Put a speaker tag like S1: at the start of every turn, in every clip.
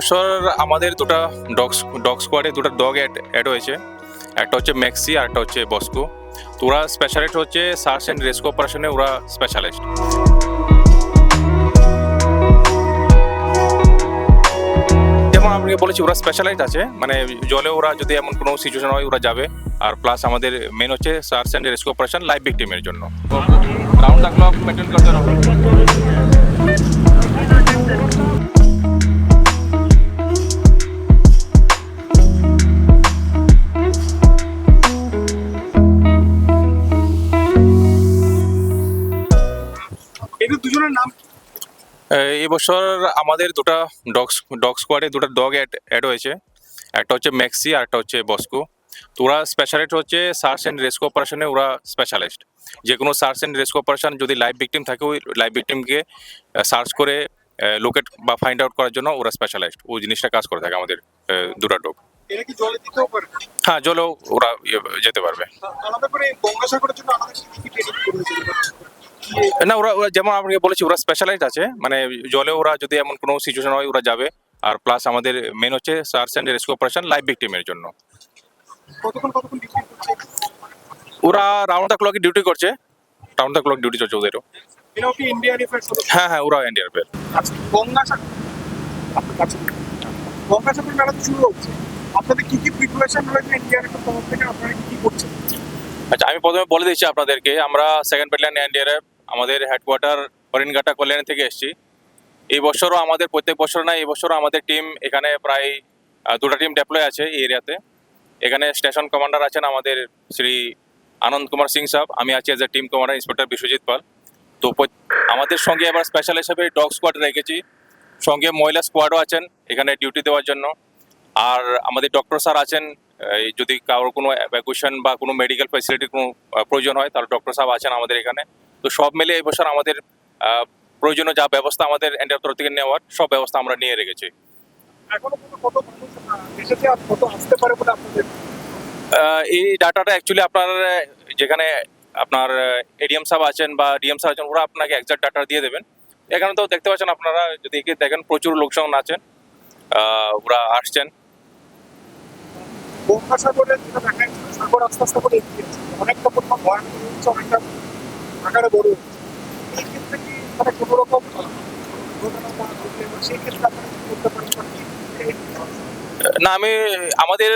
S1: এবছর আমাদের দুটো ডগ স্কোয়াডে দুটো ডগ অ্যাড হয়েছে। একটা হচ্ছে ম্যাক্সি আর একটা হচ্ছে বস্কো। তো ওরা স্পেশালিস্ট হচ্ছে সার্চ অ্যান্ড রেস্কিউ অপারেশনে ওরা স্পেশালিস্ট। যেমন আপনাকে বলেছি ওরা স্পেশালাইজড আছে, মানে জলে ওরা যদি এমন কোনো সিচুয়েশন হয় ওরা যাবে। আর প্লাস আমাদের মেন হচ্ছে search and rescue operation live ভিকটিমের জন্য। রাউন্ড দ্য ক্লক মেনটেন করতে হবে।
S2: এদের দুজনের নাম কি?
S1: এবছর আমাদের দুটো ডগ স্কোয়াডে দুটো ডগ অ্যাড হয়েছে। একটা হচ্ছে ম্যাক্সি আর একটা হচ্ছে বস্কো। তো ওরা স্পেশালিস্ট হচ্ছে সার্চ অ্যান্ড রেস্কিউ অপারেশনে ওরা স্পেশালিস্ট। যে কোনো সার্চ অ্যান্ড রেস্কিউ অপারেশন যদি লাইভ ভিকটিম থাকে ওই লাইভ ভিকটিমকে সার্চ করে লোকেট বা ফাইন্ড আউট করার জন্য ওরা স্পেশালিস্ট। ওই জিনিসটা কাজ করে থাকে আমাদের দুটো ডগ।
S2: এরা কি জলে দিতেও পারে?
S1: হ্যাঁ, জলেও ওরা যেতে পারবে।
S2: আলাদা করে গঙ্গাসাগরের জন্য আলাদা কি ট্রেনিং করেছে?
S1: না, ওরা ওরা যেমন আপনাকে বলেছি ওরা স্পেশালাইজড আছে, মানে জলে ওরা যদি এমন কোনো সিচুয়েশন হয় ওরা যাবে। আর প্লাস আমাদের মেন হচ্ছে search and rescue operation live ভিকটিমের জন্য।
S2: কতক্ষণ ডিউটি করছে?
S1: ওরা রাউন্ড দ্য ক্লকে ডিউটি করছে। রাউন্ড দ্য ক্লক ডিউটি চলছে ওদেরও।
S2: এরাও কি ইন্ডিয়ান এফার্টস?
S1: হ্যাঁ হ্যাঁ, ওরা এনডিআরএফ।
S2: আচ্ছা, গঙ্গাসাগর আপনার কাছে গঙ্গাসাগর মেলা তো শুরু হচ্ছে। আপনাদের কি কি প্রিপারেশন রয়েছে ইন্ডিয়ান এফার্টস তরফ থেকে? আপনারা কি কি করছেন?
S1: আচ্ছা, আমি প্রথমে বলে দিচ্ছি আপনাদেরকে, আমরা সেকেন্ড ব্যাটালিয়ন এনডিআরএফ আমাদের হেডকোয়ার্টার হরিণঘাটা কল্যাণী থেকে এসেছি। এই বছরও আমাদের প্রত্যেক বছর না, এই বছরও আমাদের টিম এখানে প্রায় দুটো টিম ডেপ্লয় আছে এই এরিয়াতে। এখানে স্টেশন কমান্ডার আছেন আমাদের শ্রী আনন্দ কুমার সিং সাহেব, আমি আছি as a team commander inspector Biswajit Pal. তো আমাদের সঙ্গে এবার স্পেশাল হিসেবে ডগ স্কোয়াড রেখেছি, সঙ্গে মহিলা স্কোয়াডও আছেন এখানে ডিউটি দেওয়ার জন্য। আর আমাদের ডক্টর স্যার আছেন, এই যদি কারোর কোনো এভাকুয়েশন বা কোনো মেডিকেল ফ্যাসিলিটির কোনো প্রয়োজন হয় তাহলে ডক্টর সাহেব আছেন আমাদের এখানে। তো সব মিলে এই বছর আমাদের প্রয়োজনীয় যা ব্যবস্থা আমাদের এনডিআরএফ তরফ থেকে নেওয়ার সব ব্যবস্থা আমরা নিয়ে রেখেছি।
S2: এখনো কত মানুষ এসেছে আর কত আসতে পারে বলে আপনাদের?
S1: এই ডাটাটা অ্যাকচুয়ালি আপনার যেখানে আপনার এডিএম সাহেব আছেন বা ডিএম সাহেব আছেন ওরা আপনাকে এক্সাক্ট ডাটা দিয়ে দেবেন। এখানে তো দেখতে পাচ্ছেন আপনারা, যদি এগিয়ে দেখেন প্রচুর লোকজন আছেন, ওরা আসছেন।
S2: গঙ্গাসাগরের যেটা দেখা যাচ্ছে সাগর আস্তে আস্তে করে এগিয়ে যাচ্ছে, অনেকটা পরিমাণ ভয়ানক হচ্ছে, অনেকটা আকারে বড় হচ্ছে। এই ক্ষেত্রে কি মানে কোনো রকম দুর্ঘটনা বা ঘটলে বা সেই ক্ষেত্রে আপনারা কি করতে পারেন বা কি
S1: না, আমি আমাদের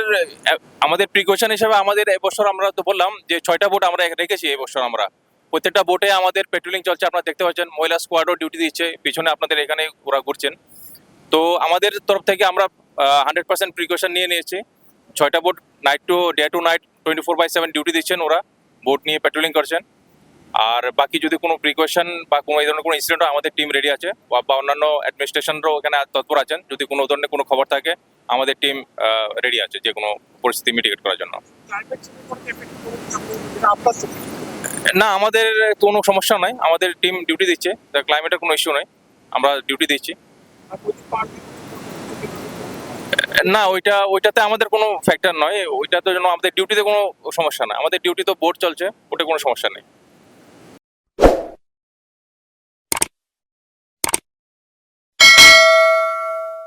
S1: আমাদের প্রিকশন হিসেবে আমাদের এবছর আমরা তো বললাম যে 6টা বোট আমরা রেখেছি এবছর। আমরা প্রত্যেকটা বোটে আমাদের পেট্রোলিং চলছে, আপনারা দেখতে পাচ্ছেন। মহিলা স্কোয়াডও ডিউটি দিচ্ছে পিছনে, আপনাদের এখানে ওরা ঘুরছেন। তো আমাদের তরফ থেকে আমরা 100% প্রিকশন নিয়ে নিয়েছি। 6টা boat day to night 24/7 duty দিচ্ছেন, ওরা বোট নিয়ে পেট্রোলিং করছেন। আর বাকি যদি কোনো প্রিকশন বা কোনো এই ধরনের কোনো ইনসিডেন্ট হয় আমাদের টিম রেডি আছে, বা অন্যান্য অ্যাডমিনিস্ট্রেশনরাও এখানে তৎপর আছেন। যদি কোনো ধরনের কোনো খবর থাকে আমাদের টিম রেডি আছে যে কোনো পরিস্থিতি মিটিগেট করার জন্য।
S2: ক্লাইমেট চেঞ্জের কোনো এফেক্ট যেটা আপনার চোখে?
S1: না, আমাদের কোনো সমস্যা নাই, আমাদের টিম ডিউটি দিচ্ছে, ক্লাইমেটের কোনো ইস্যু নাই, আমরা ডিউটি দিচ্ছি।
S2: আর প্রতি পার্টি
S1: না, ওইটাতে আমাদের কোনো ফ্যাক্টর নয়, ওইটাতে জন্য আমাদের ডিউটিতে কোনো সমস্যা নাই, আমাদের ডিউটি তো বোর্ড চলছে, ওটা কোনো সমস্যা নেই।